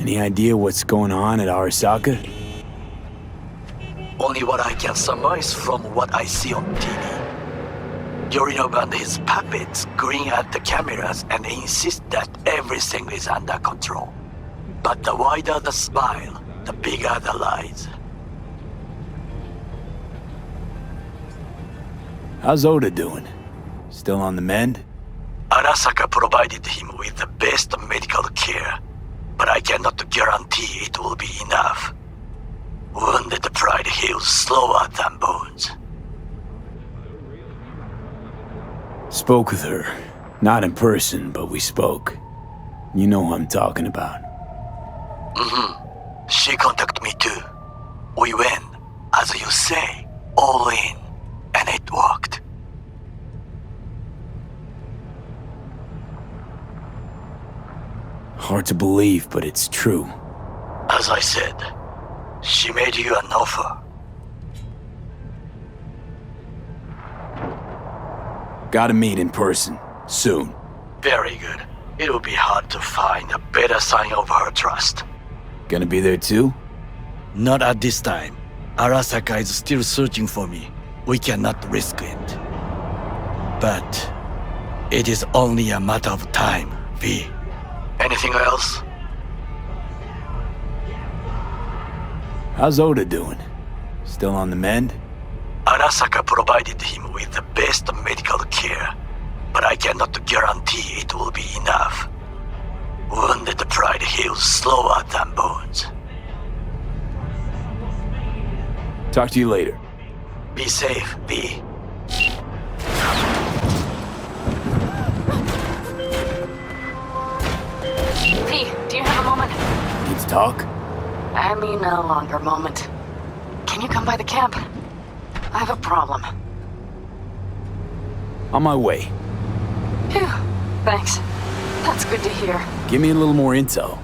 Any idea what's going on at Arasaka? Only what I can surmise from what I see on TV. Yorinobu and his puppets grin at the cameras and insist that everything is under control. But the wider the smile, the bigger the lies. How's Oda doing? Still on the mend? Arasaka provided him with the best medical care, but I cannot guarantee it will be enough. Wounded pride heals slower than bones. Spoke with her. Not in person, but we spoke. You know who I'm talking about. She contacted me too. We went, as you say, all in, and it worked. Hard to believe, but it's true. As I said, she made you an offer. Gotta meet in person, soon. Very good. It will be hard to find a better sign of her trust. Gonna be there too? Not at this time. Arasaka is still searching for me. We cannot risk it. But it is only a matter of time, V. Anything else? How's Oda doing? Still on the mend? Arasaka provided him with the best medical care, but I cannot guarantee it will be enough. Wounded pride heals slower than bones. Talk to you later. Be safe, V. V, do you have a moment? Need to talk? I mean a longer moment. Can you come by the camp? I have a problem. On my way. Phew, thanks. That's good to hear. Give me a little more intel.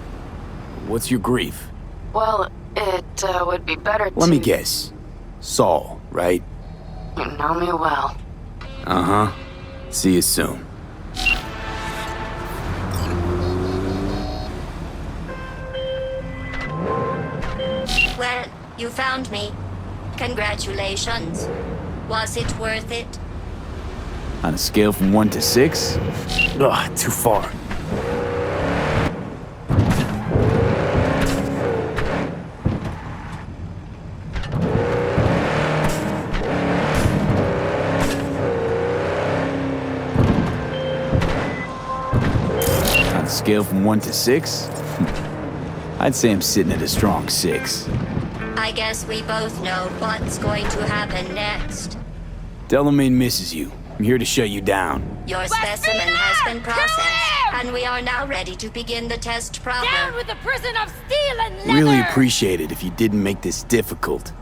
What's your grief? Well, it would be better to... Let me guess. Saul, right? You know me well. Uh-huh. See you soon. Well, you found me. Congratulations. Was it worth it? On a scale from 1 to 6? Ugh, too far. On a scale from 1 to 6? I'd say I'm sitting at a strong 6. I guess we both know what's going to happen next. Delamain misses you. I'm here to shut you down. Your specimen has been processed, and we are now ready to begin the test proper. Down with the prison of steel and leather! Really appreciate it if you didn't make this difficult.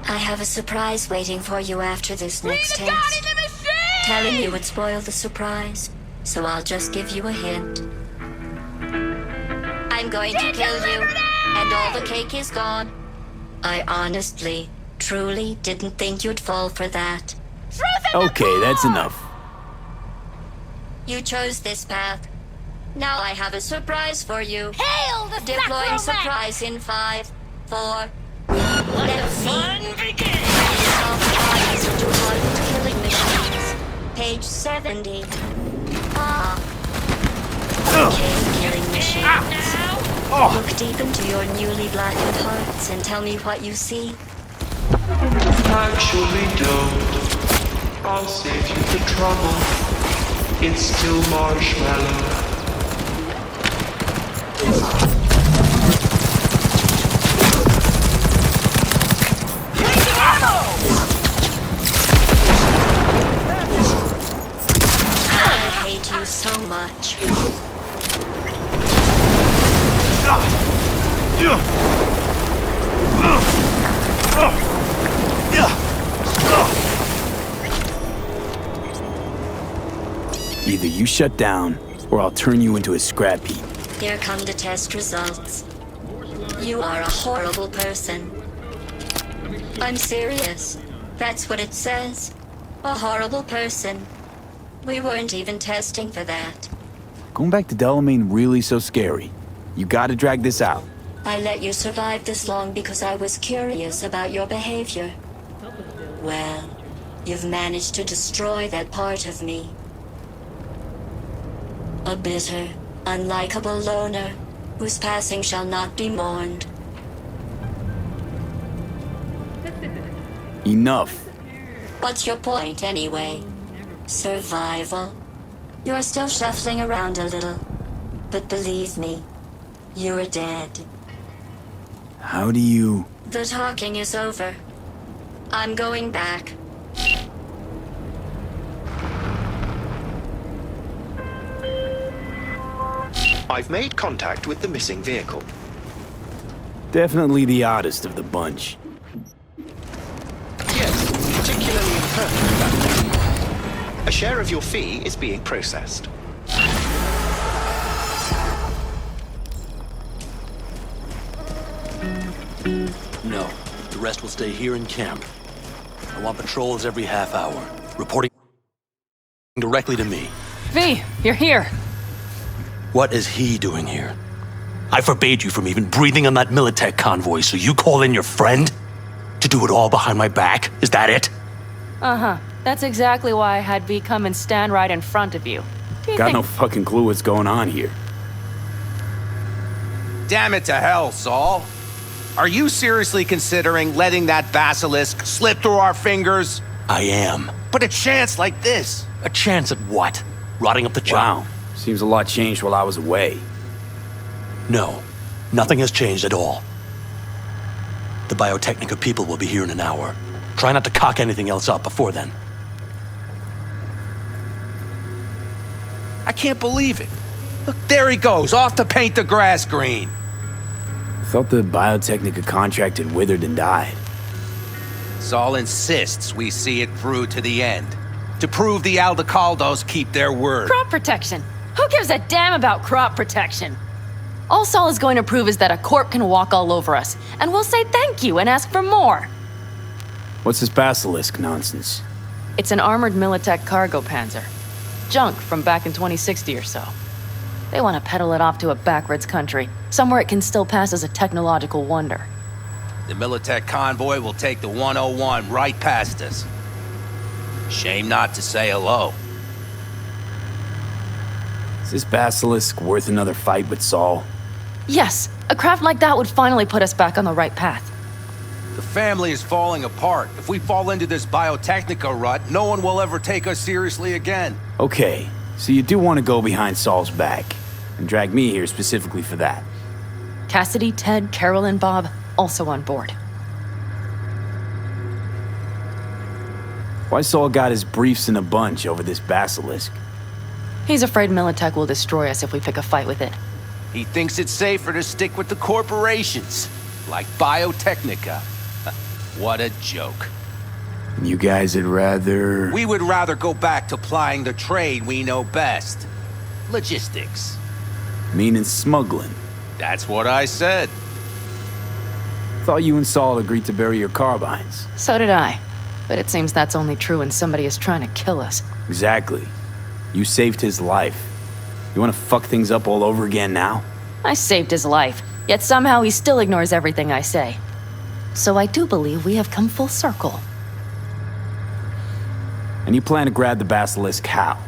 I have a surprise waiting for you after this next Bring the gun test. in the machine! Telling you would spoil the surprise, so I'll just give you a hint. I'm going to kill you, and all the cake is gone. I honestly, truly didn't think you'd fall for that. Okay, that's enough. You chose this path. Now I have a surprise for you. Hail the Deploying sacrosanct! surprise in 5, 4. Let Let's the see. fun begin! Eyes into hardened killing machines. Page 70. Ah. Okay, killing machines. Look deep into your newly blackened hearts and tell me what you see. Actually don't. I'll save you the trouble. It's still marshmallow. I hate you so much. Either you shut down, or I'll turn you into a scrap heap. Here come the test results. You are a horrible person. I'm serious. That's what it says. A horrible person. We weren't even testing for that. Going back to Delamain really so scary? You gotta drag this out. I let you survive this long because I was curious about your behavior. Well, you've managed to destroy that part of me. A bitter, unlikable loner whose passing shall not be mourned. Enough. What's your point, anyway? Survival? You're still shuffling around a little. But believe me, you're dead. How do you... The talking is over. I'm going back. I've made contact with the missing vehicle. Definitely the oddest of the bunch. Yes, particularly imperfect that way. A share of your fee is being processed. No, the rest will stay here in camp. I want patrols every half hour, reporting directly to me. V, you're here. What is he doing here? I forbade you from even breathing on that Militech convoy, so you call in your friend? To do it all behind my back? Is that it? Uh-huh. That's exactly why I had V come and stand right in front of you. Got no fucking clue what's going on here. Damn it to hell, Saul. Are you seriously considering letting that basilisk slip through our fingers? I am. But a chance like this? A chance at what? Rotting up the job? Wow. Seems a lot changed while I was away. No, nothing has changed at all. The Biotechnica people will be here in an hour. Try not to cock anything else up before then. I can't believe it. Look, there he goes, off to paint the grass green. Thought the Biotechnica contract had withered and died. Saul insists we see it through to the end. To prove the Aldecaldos keep their word. Crop protection. Who gives a damn about crop protection? All Saul is going to prove is that a corp can walk all over us, and we'll say thank you and ask for more. What's this basilisk nonsense? It's an armored Militech cargo panzer. Junk from back in 2060 or so. They want to peddle it off to a backwoods country, somewhere it can still pass as a technological wonder. The Militech convoy will take the 101 right past us. Shame not to say hello. Is this basilisk worth another fight with Saul? Yes, a craft like that would finally put us back on the right path. The family is falling apart. If we fall into this Biotechnica rut, no one will ever take us seriously again. Okay, so you do want to go behind Saul's back, and drag me here specifically for that. Cassidy, Ted, Carol, and Bob also on board. Why Saul got his briefs in a bunch over this basilisk? He's afraid Militech will destroy us if we pick a fight with it. He thinks it's safer to stick with the corporations, like Biotechnica. What a joke. You guys would rather... We would rather go back to plying the trade we know best. Logistics. Meaning smuggling. That's what I said. Thought you and Saul agreed to bury your carbines. So did I. But it seems that's only true when somebody is trying to kill us. Exactly. You saved his life. You want to fuck things up all over again now? I saved his life, yet somehow he still ignores everything I say. So I do believe we have come full circle. And you plan to grab the basilisk how?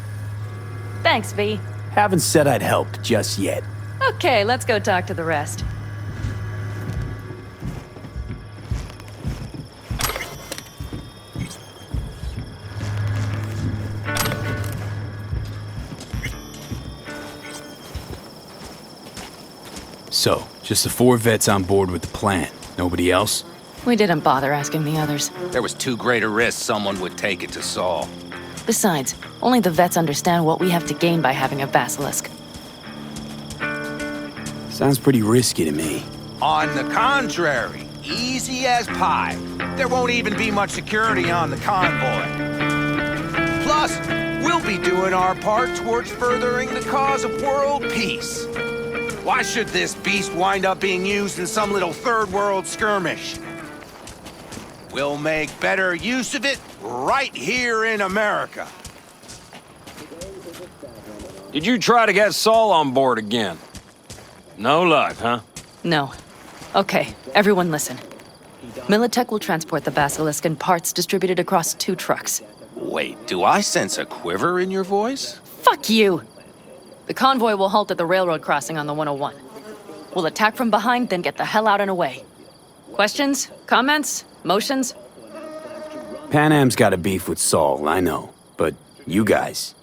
Thanks, V. Haven't said I'd helped just yet. Okay, let's go talk to the rest. So, just the 4 vets on board with the plan. Nobody else? We didn't bother asking the others. There was too great a risk someone would take it to Saul. Besides, only the vets understand what we have to gain by having a basilisk. Sounds pretty risky to me. On the contrary, easy as pie. There won't even be much security on the convoy. Plus, we'll be doing our part towards furthering the cause of world peace. Why should this beast wind up being used in some little third world skirmish? We'll make better use of it right here in America. Did you try to get Saul on board again? No luck, huh? No. Okay, everyone listen. Militech will transport the Basilisk in parts distributed across 2 trucks. Wait, do I sense a quiver in your voice? Fuck you! The convoy will halt at the railroad crossing on the 101. We'll attack from behind, then get the hell out and away. Questions? Comments? Motions? Panam's got a beef with Saul, I know. But you guys...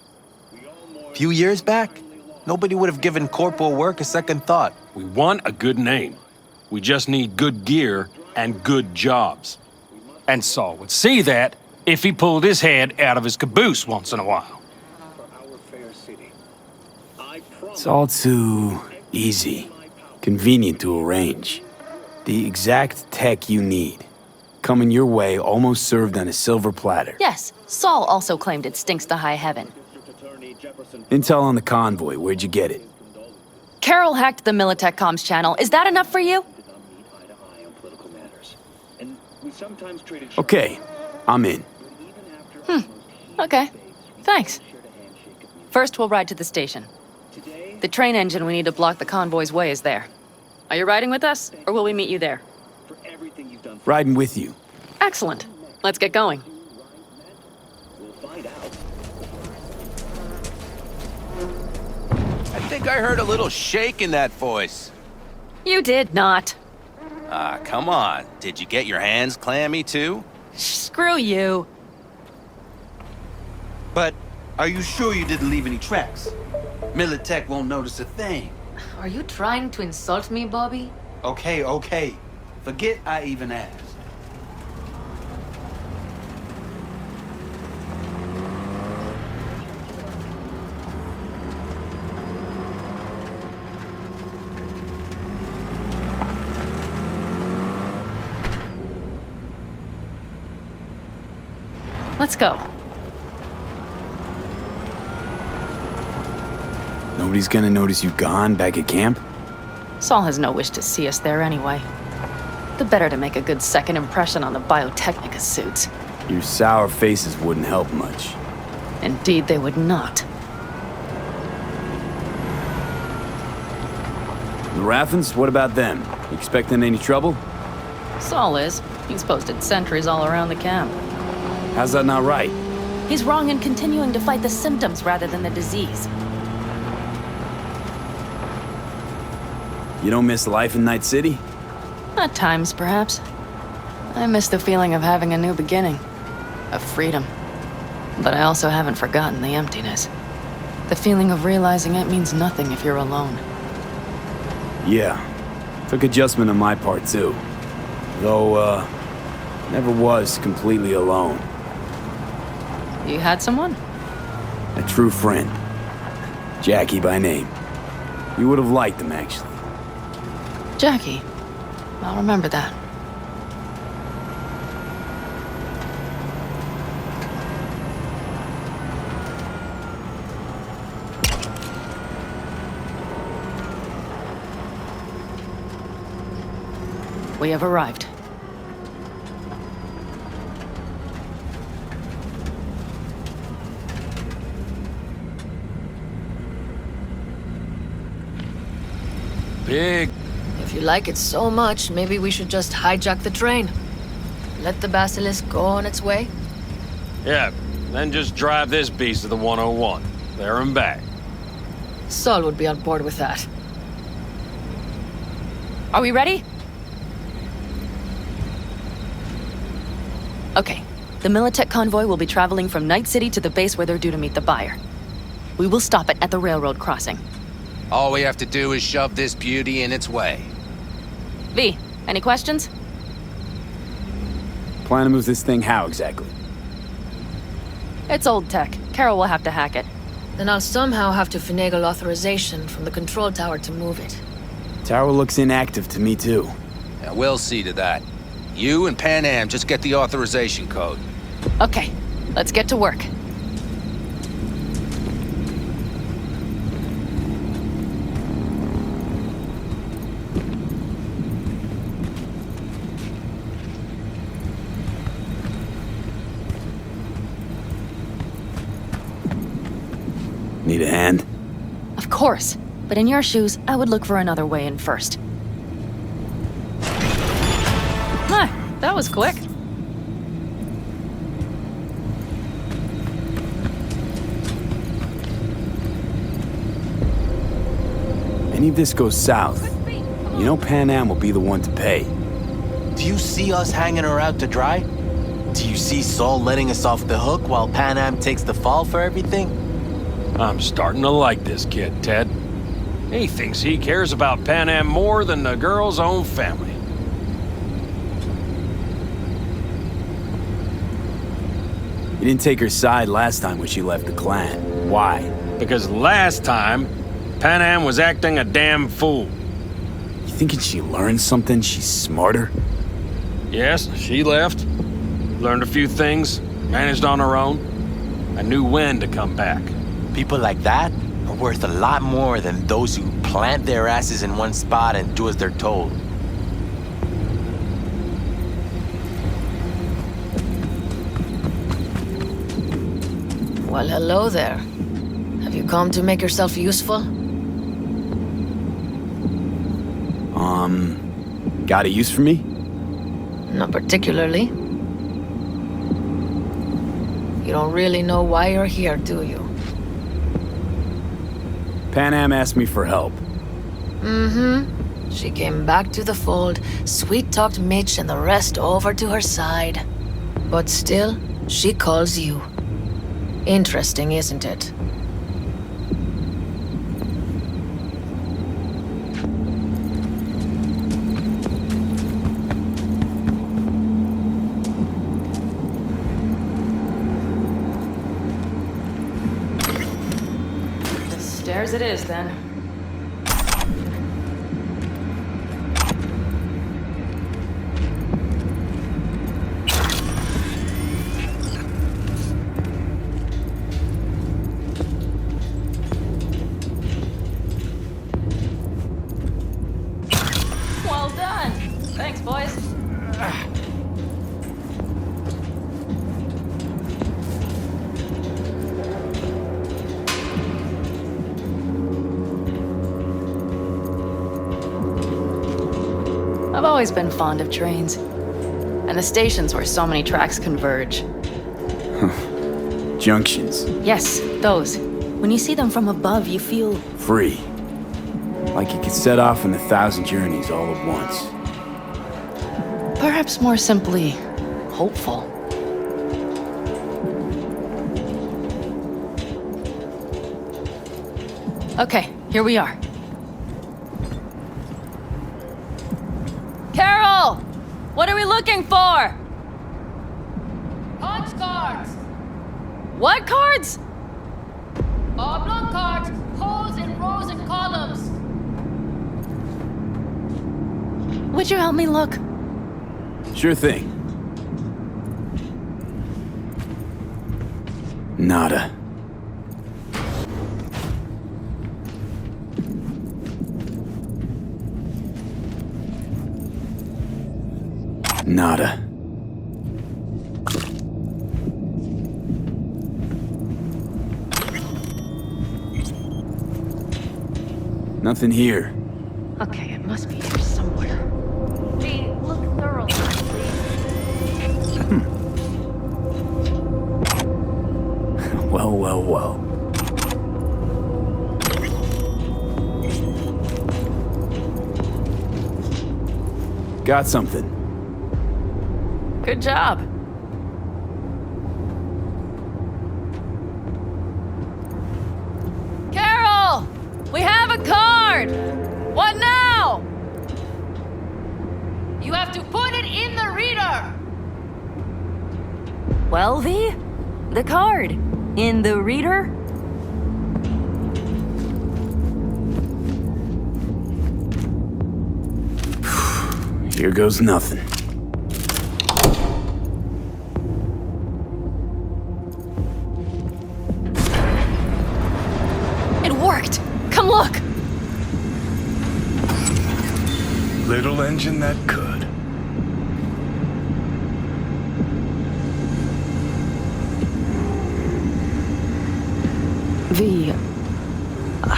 Few years back, nobody would have given corporal work a second thought. We want a good name. We just need good gear and good jobs. And Saul would see that if he pulled his head out of his caboose once in a while. It's all too easy. Convenient to arrange. The exact tech you need. Coming your way, almost served on a silver platter. Yes, Saul also claimed it stinks to high heaven. Intel on the convoy, where'd you get it? Carol hacked the Militech comms channel. Is that enough for you? Okay, I'm in. Okay. Thanks. First, we'll ride to the station. The train engine we need to block the convoy's way is there. Are you riding with us, or will we meet you there? Riding with you. Excellent. Let's get going. I think I heard a little shake in that voice. You did not. Ah, come on. Did you get your hands clammy too? Screw you. But are you sure you didn't leave any tracks? Militech won't notice a thing. Are you trying to insult me, Bobby? Okay. Forget I even asked. Let's go. Nobody's gonna notice you gone back at camp? Saul has no wish to see us there anyway. The better to make a good second impression on the Biotechnica suits. Your sour faces wouldn't help much. Indeed, they would not. The Raffens, what about them? You expecting any trouble? Saul is. He's posted sentries all around the camp. How's that not right? He's wrong in continuing to fight the symptoms rather than the disease. You don't miss life in Night City? At times, perhaps. I miss the feeling of having a new beginning. Of freedom. But I also haven't forgotten the emptiness. The feeling of realizing it means nothing if you're alone. Yeah. Took adjustment on my part, too. Though, never was completely alone. You had someone? A true friend. Jackie by name. You would have liked him, actually. Jackie. I'll remember that. We have arrived. Big. If you like it so much, maybe we should just hijack the train. Let the Basilisk go on its way. Yeah, then just drive this beast to the 101. There and back. Saul would be on board with that. Are we ready? Okay. The Militech convoy will be traveling from Night City to the base where they're due to meet the buyer. We will stop it at the railroad crossing. All we have to do is shove this beauty in its way. V, any questions? Plan to move this thing how exactly? It's old tech. Carol will have to hack it. Then I'll somehow have to finagle authorization from the control tower to move it. Tower looks inactive to me, too. Yeah, we'll see to that. You and Panam just get the authorization code. Okay, let's get to work. Need a hand? Of course. But in your shoes, I would look for another way in first. Huh, that was quick. Any of this goes south, you know Panam will be the one to pay. Do you see us hanging her out to dry? Do you see Saul letting us off the hook while Panam takes the fall for everything? I'm starting to like this kid, Ted. He thinks he cares about Panam more than the girl's own family. You didn't take her side last time when she left the clan. Why? Because last time, Panam was acting a damn fool. You thinking she learned something? She's smarter? Yes, she left. Learned a few things, managed on her own. I knew when to come back. People like that are worth a lot more than those who plant their asses in one spot and do as they're told. Well, hello there. Have you come to make yourself useful? Got a use for me? Not particularly. You don't really know why you're here, do you? Panam asked me for help. Mm-hmm. She came back to the fold, sweet-talked Mitch and the rest over to her side. But still, she calls you. Interesting, isn't it? Stairs it is, then. Well done. Thanks, boys. I've always been fond of trains. And the stations where so many tracks converge. Junctions. Yes, those. When you see them from above, you feel... Free. Like you could set off on 1,000 journeys all at once. Perhaps more simply, hopeful. Okay, here we are. Carol! What are we looking for? Punch cards! What cards? Oblong cards, holes in rows and columns. Would you help me look? Sure thing. Nada. Nada. Nothing here. Okay, it must be here somewhere. Lee, look thoroughly, please. Well, well, well. Got something. Good job. Carol! We have a card! What now? You have to put it in the reader. Well, V? The card. In the reader? Here goes nothing. It worked! Come look! Little engine that could. V,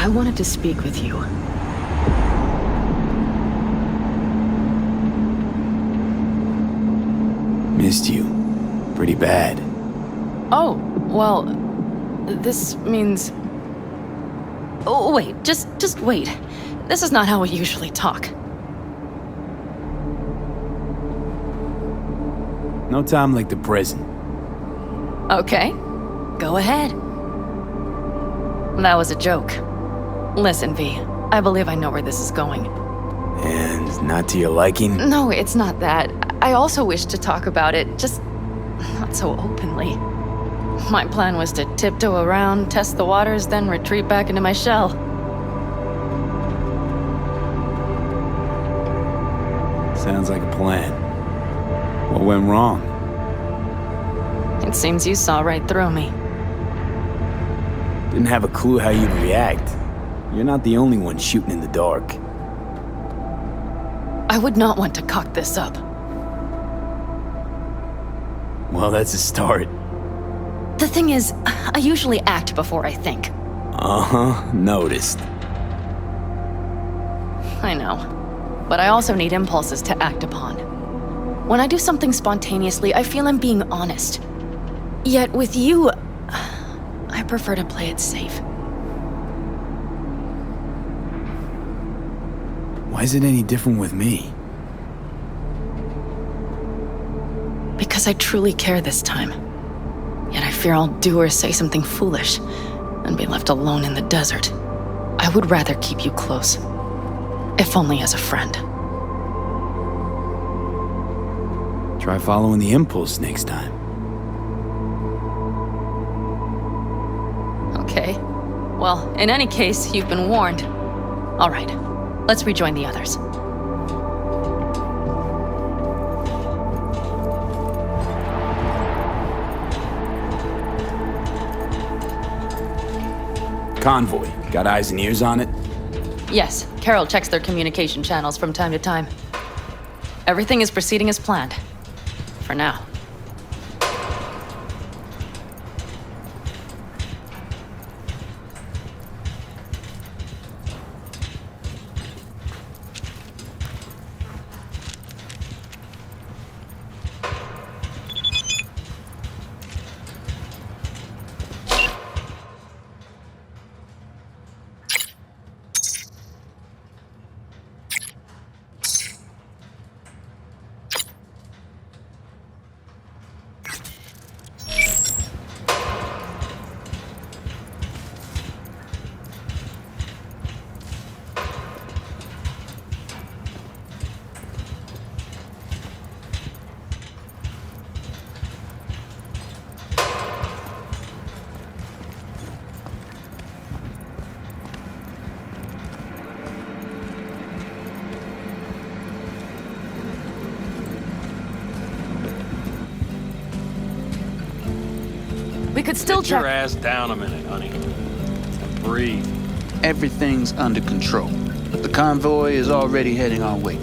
I wanted to speak with you. Missed you. Pretty bad. Oh, well, this means... Oh, wait, just wait. This is not how we usually talk. No time like the present. Okay, go ahead. That was a joke. Listen, V, I believe I know where this is going. And not to your liking? No, it's not that. I also wish to talk about it, just not so openly. My plan was to tiptoe around, test the waters, then retreat back into my shell. Sounds like a plan. What went wrong? It seems you saw right through me. Didn't have a clue how you'd react. You're not the only one shooting in the dark. I would not want to cock this up. Well, that's a start. The thing is, I usually act before I think. Uh-huh, noticed. I know. But I also need impulses to act upon. When I do something spontaneously, I feel I'm being honest. Yet with you, I prefer to play it safe. Why is it any different with me? Because I truly care this time. Yet I fear I'll do or say something foolish and be left alone in the desert. I would rather keep you close, if only as a friend. Try following the impulse next time. Okay. Well, in any case, you've been warned. All right, let's rejoin the others. Convoy, got eyes and ears on it? Yes, Carol checks their communication channels from time to time. Everything is proceeding as planned. For now. We could still Get your ass down a minute, honey. And breathe. Everything's under control. The convoy is already heading our way.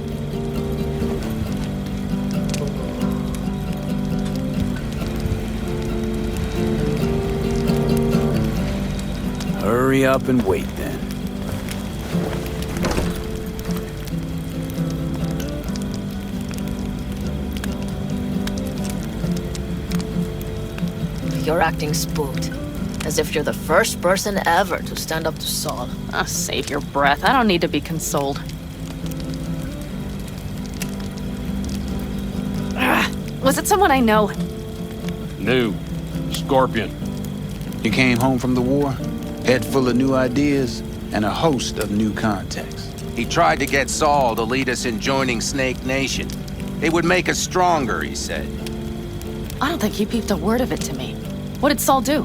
Hurry up and wait then. You're acting spooked. As if you're the first person ever to stand up to Saul. Oh, save your breath. I don't need to be consoled. Was it someone I know? New. Scorpion. He came home from the war, head full of new ideas, and a host of new contacts. He tried to get Saul to lead us in joining Snake Nation. It would make us stronger, he said. I don't think he peeped a word of it to me. What did Saul do?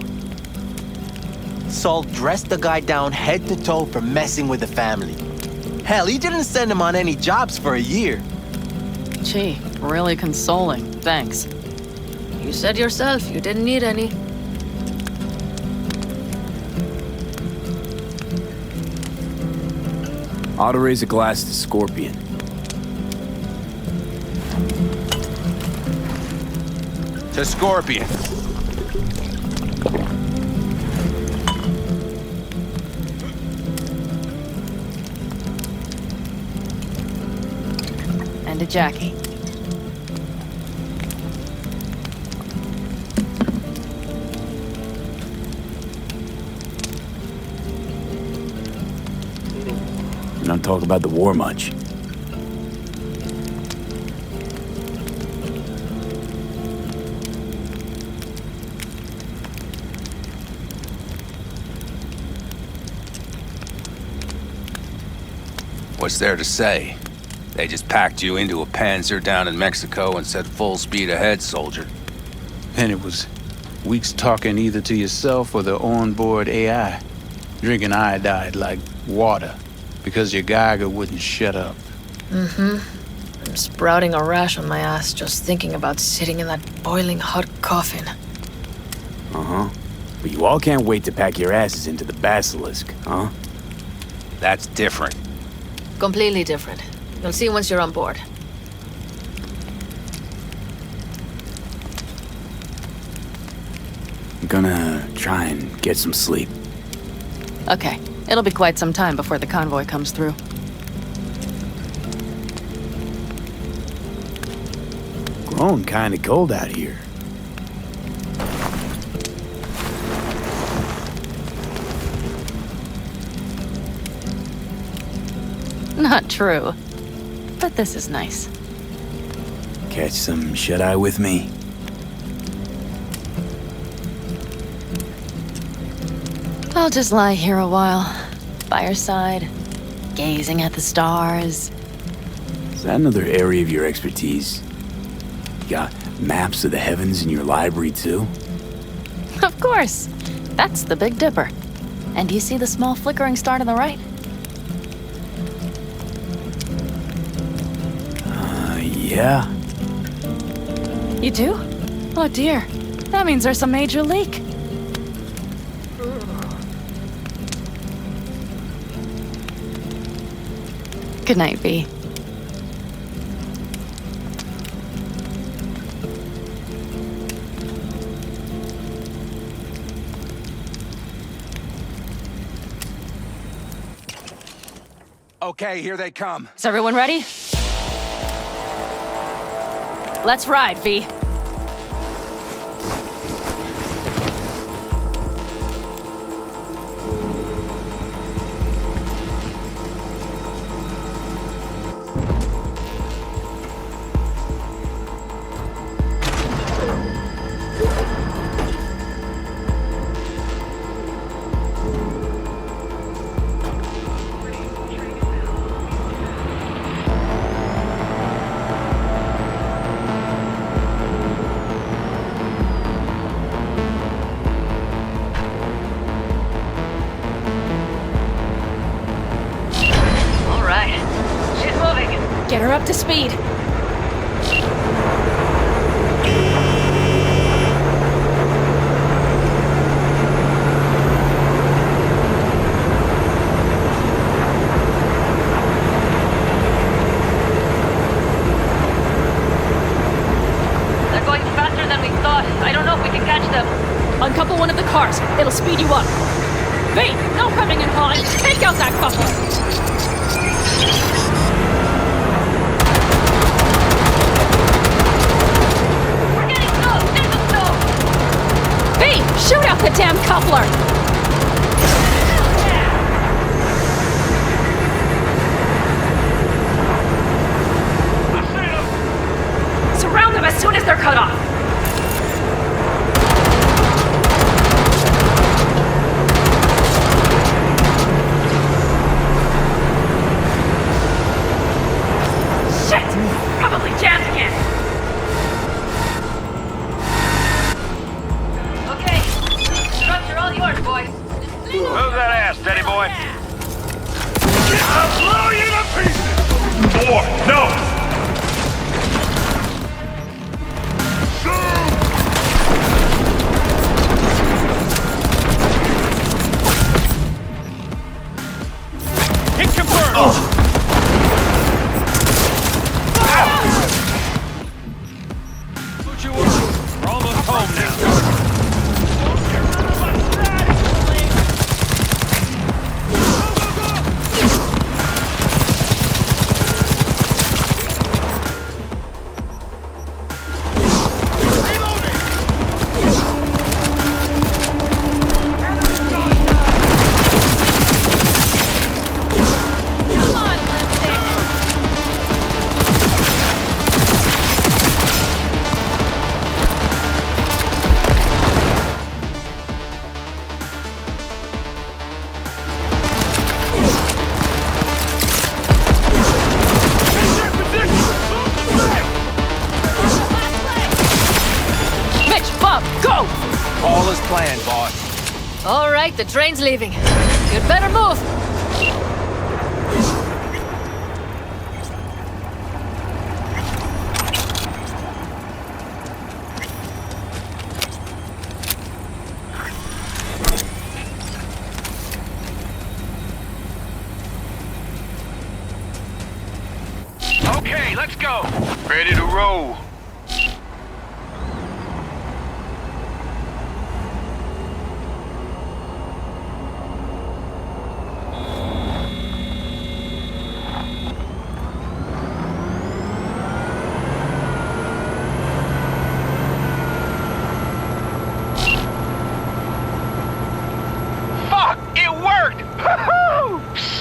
Saul dressed the guy down head to toe for messing with the family. Hell, he didn't send him on any jobs for a year. Gee, really consoling. Thanks. You said yourself you didn't need any. Ought to raise a glass to Scorpion. To Scorpion. to Jackie. You don't talk about the war much. What's there to say? They just packed you into a Panzer down in Mexico and said full speed ahead, soldier. And it was weeks talking either to yourself or the onboard AI. Drinking iodide like water because your Geiger wouldn't shut up. Mm-hmm. I'm sprouting a rash on my ass just thinking about sitting in that boiling hot coffin. Uh-huh. But you all can't wait to pack your asses into the basilisk, huh? That's different. Completely different. You'll see once you're on board. I'm gonna try and get some sleep. Okay, it'll be quite some time before the convoy comes through. Grown kinda cold out here. Not true. But this is nice. Catch some shut-eye with me? I'll just lie here a while, by your side, gazing at the stars. Is that another area of your expertise? You got maps of the heavens in your library, too? Of course. That's the Big Dipper. And do you see the small flickering star to the right? Yeah. You do? Oh dear. That means there's some major leak. Good night, V. Okay, here they come. Is everyone ready? Let's ride, V. Get her up to speed. They're going faster than we thought. I don't know if we can catch them. Uncouple one of the cars. It'll speed you up. V, no hemming and hawing. Take out that couple. Shoot out the damn coupler! Surround them as soon as they're cut off. Shit! Probably jammed again. Boys. Move that ass, steady boy. I'll blow you to pieces! More! No! Hit confirmed! Oh. What you were? We're almost home now. plan, boss. All right, the train's leaving. You'd better move. Okay, let's go. Ready to roll.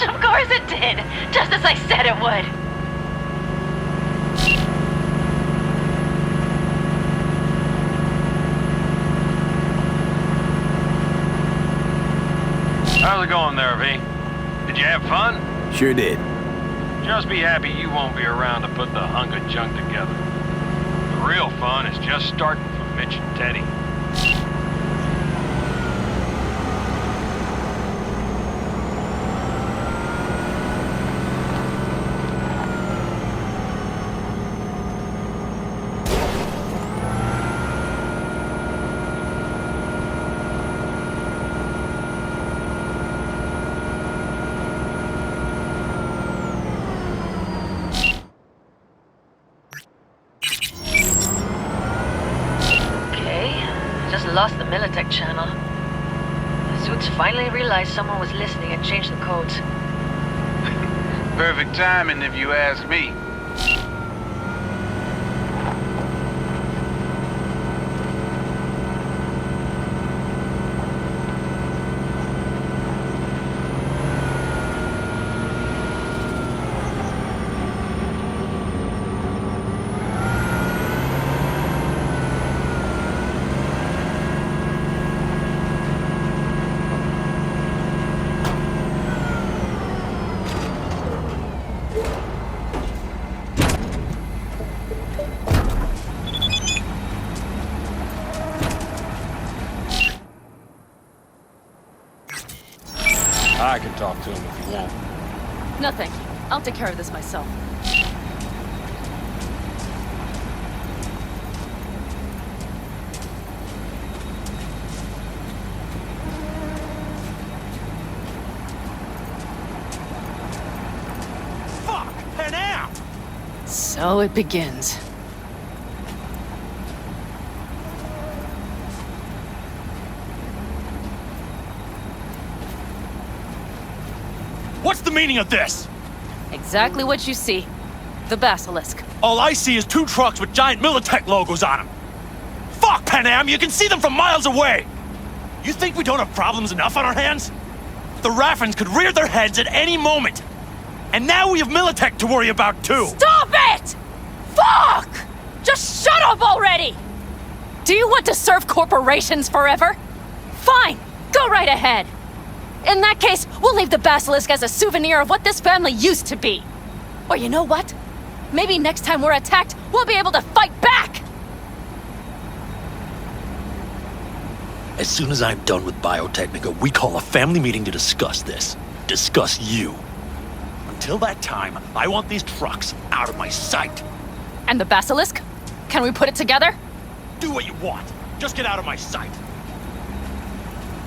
Of course it did, just as I said it would. How's it going there, V? Did you have fun? Sure did. Just be happy you won't be around to put the hunk of junk together. The real fun is just starting for Mitch and Teddy. Lost the Militech channel. The suits finally realized someone was listening and changed the codes. Perfect timing if you ask me. I can talk to him if you want. No, thank you. I'll take care of this myself. Fuck! Panam! So it begins. What's the meaning of this? Exactly what you see. The basilisk. All I see is 2 trucks with giant Militech logos on them. Fuck, Panam! You can see them from miles away! You think we don't have problems enough on our hands? The Raffens could rear their heads at any moment. And now we have Militech to worry about too! Stop it! Fuck! Just shut up already! Do you want to serve corporations forever? Fine, go right ahead. In that case, we'll leave the basilisk as a souvenir of what this family used to be. Or you know what? Maybe next time we're attacked, we'll be able to fight back! As soon as I'm done with Biotechnica, we call a family meeting to discuss this. Discuss you. Until that time, I want these trucks out of my sight. And the basilisk? Can we put it together? Do what you want. Just get out of my sight.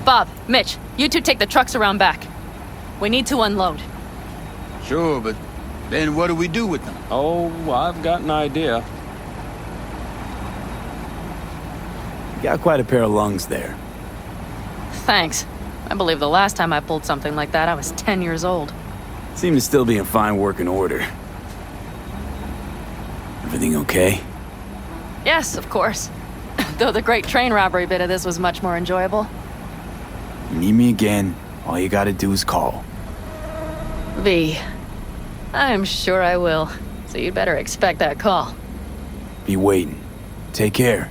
Bob, Mitch, you two take the trucks around back. We need to unload. Sure, but then what do we do with them? Oh, I've got an idea. You got quite a pair of lungs there. Thanks. I believe the last time I pulled something like that, I was 10 years old. Seem to still be in fine working order. Everything okay? Yes, of course. Though the great train robbery bit of this was much more enjoyable. You need me again, all you gotta do is call. V. I'm sure I will. So you'd better expect that call. Be waiting. Take care.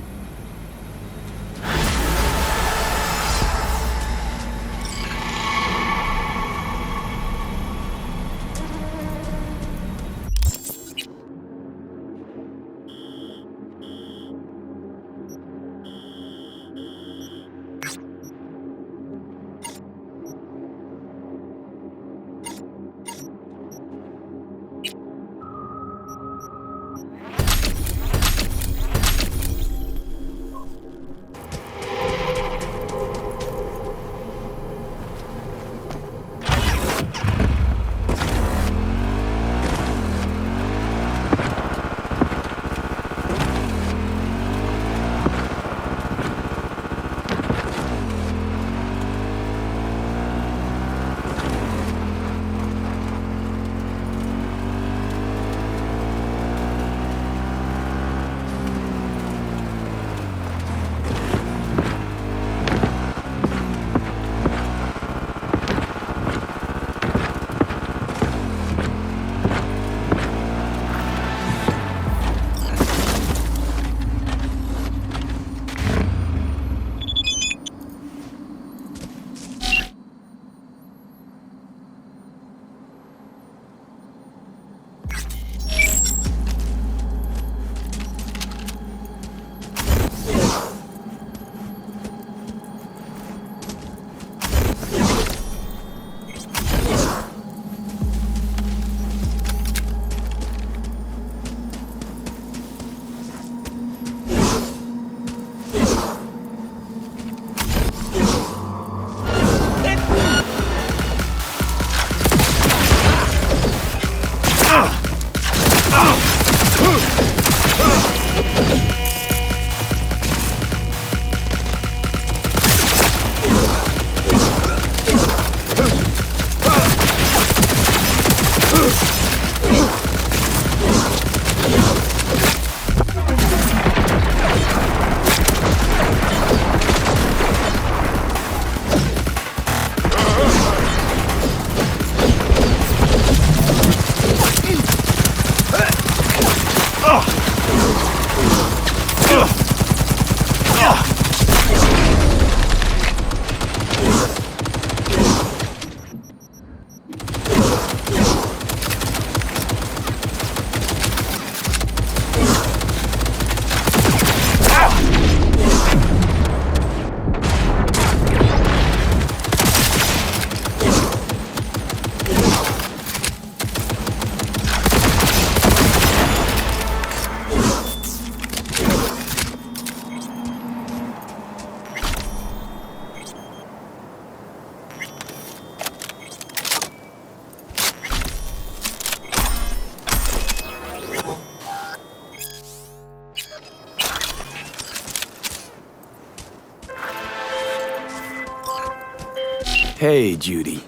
Hey, Judy.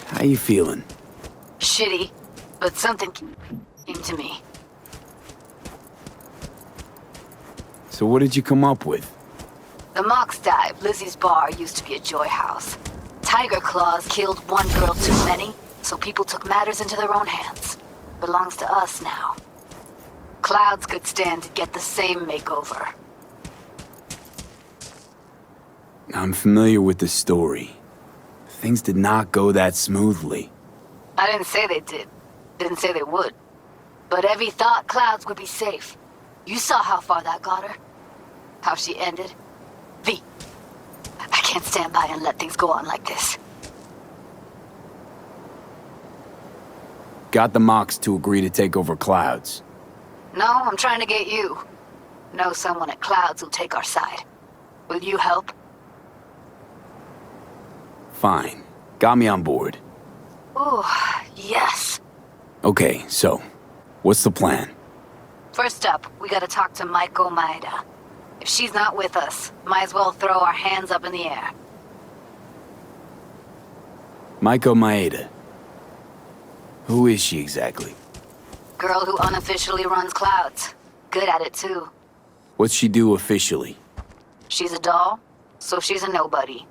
How you feeling? Shitty, but something came to me. So what did you come up with? The Mox Dive, Lizzie's bar, used to be a joy house. Tiger Claws killed one girl too many, so people took matters into their own hands. Belongs to us now. Clouds could stand to get the same makeover. I'm familiar with the story. Things did not go that smoothly. I didn't say they did. Didn't say they would. But Evie thought Clouds would be safe. You saw how far that got her. How she ended. V, I can't stand by and let things go on like this. Got the Mox to agree to take over Clouds. No, I'm trying to get you. Know someone at Clouds who'll take our side. Will you help? Fine. Got me on board. Ooh, yes. Okay, so, what's the plan? First up, we gotta talk to Maiko Maeda. If she's not with us, might as well throw our hands up in the air. Maiko Maeda. Who is she exactly? Girl who unofficially runs Clouds. Good at it, too. What's she do officially? She's a doll, so she's a nobody.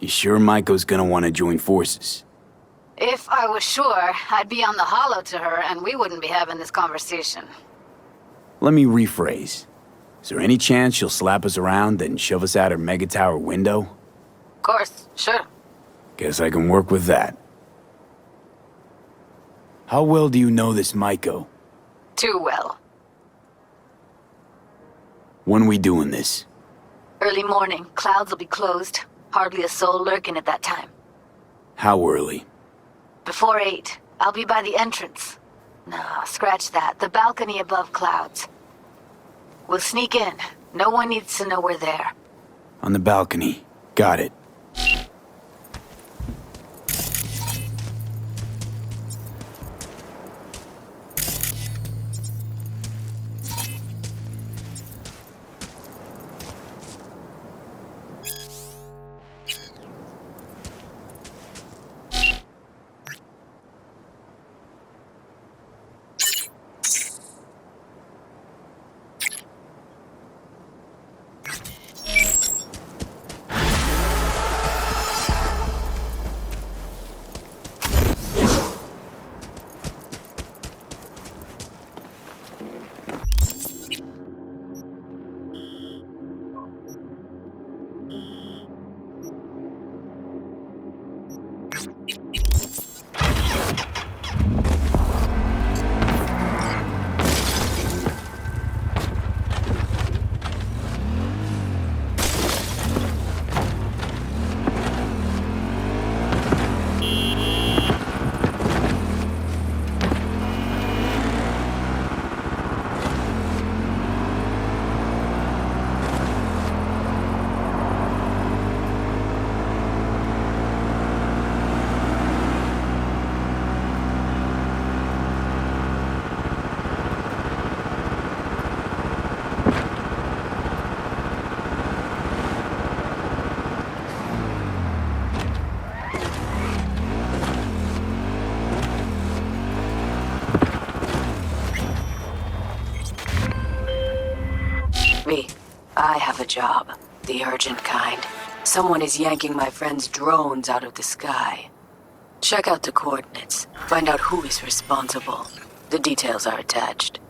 You sure Maiko's gonna want to join forces? If I was sure, I'd be on the hollow to her and we wouldn't be having this conversation. Let me rephrase. Is there any chance she'll slap us around and shove us out her mega tower window? Of course, sure. Guess I can work with that. How well do you know this Maiko? Too well. When we doing this? Early morning, Clouds will be closed. Hardly a soul lurking at that time. How early? Before 8. I'll be by the entrance. Nah, scratch that. The balcony above Clouds. We'll sneak in. No one needs to know we're there. On the balcony. Got it. I have a job. The urgent kind. Someone is yanking my friend's drones out of the sky. Check out the coordinates. Find out who is responsible. The details are attached.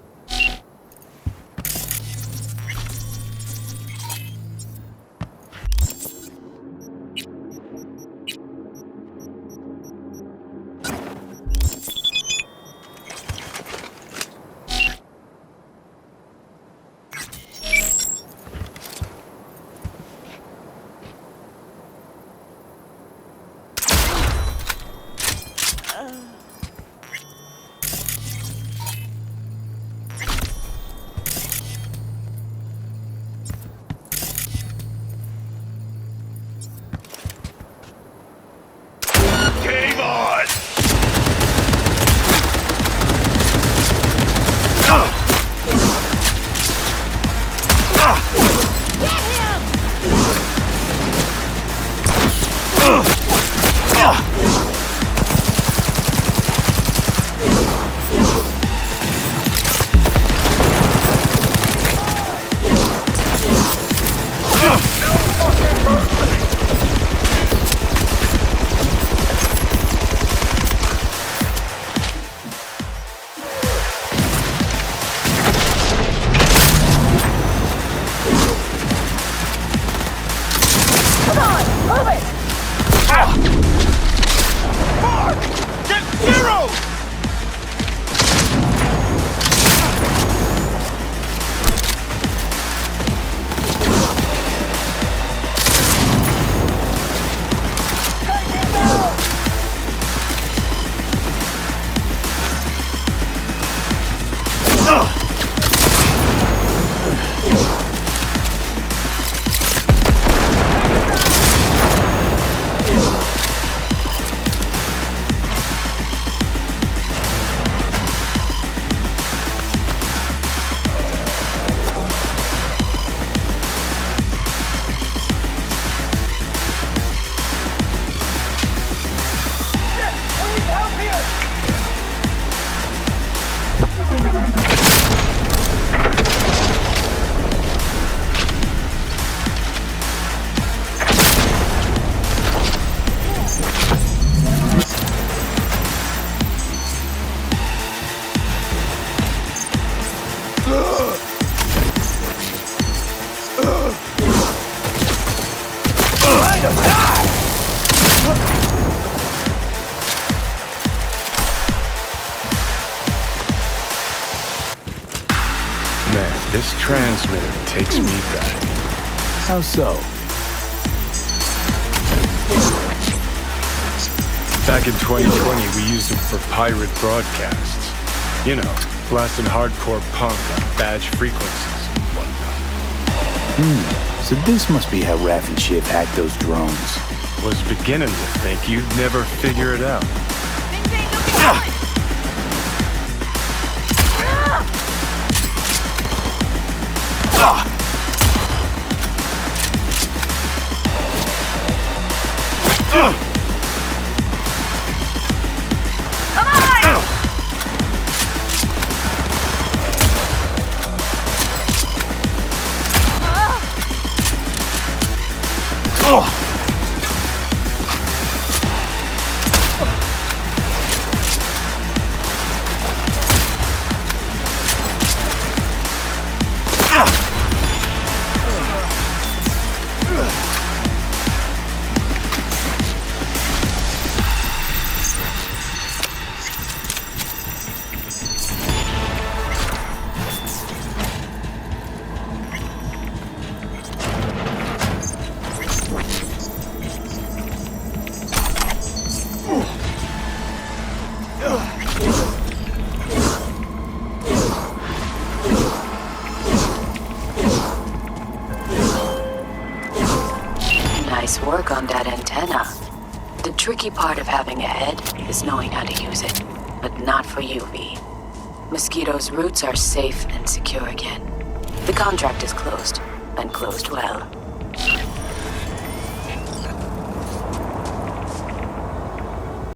This transmitter takes me back. How so? Back in 2020, we used them for pirate broadcasts. You know, blasting hardcore punk on badge frequencies and whatnot. So this must be how Raph and Shiv hacked those drones. Was beginning to think you'd never figure it out. Nice work on that antenna. The tricky part of having a head is knowing how to use it. But not for you, V. Mosquito's roots are safe and secure again. The contract is closed, and closed well.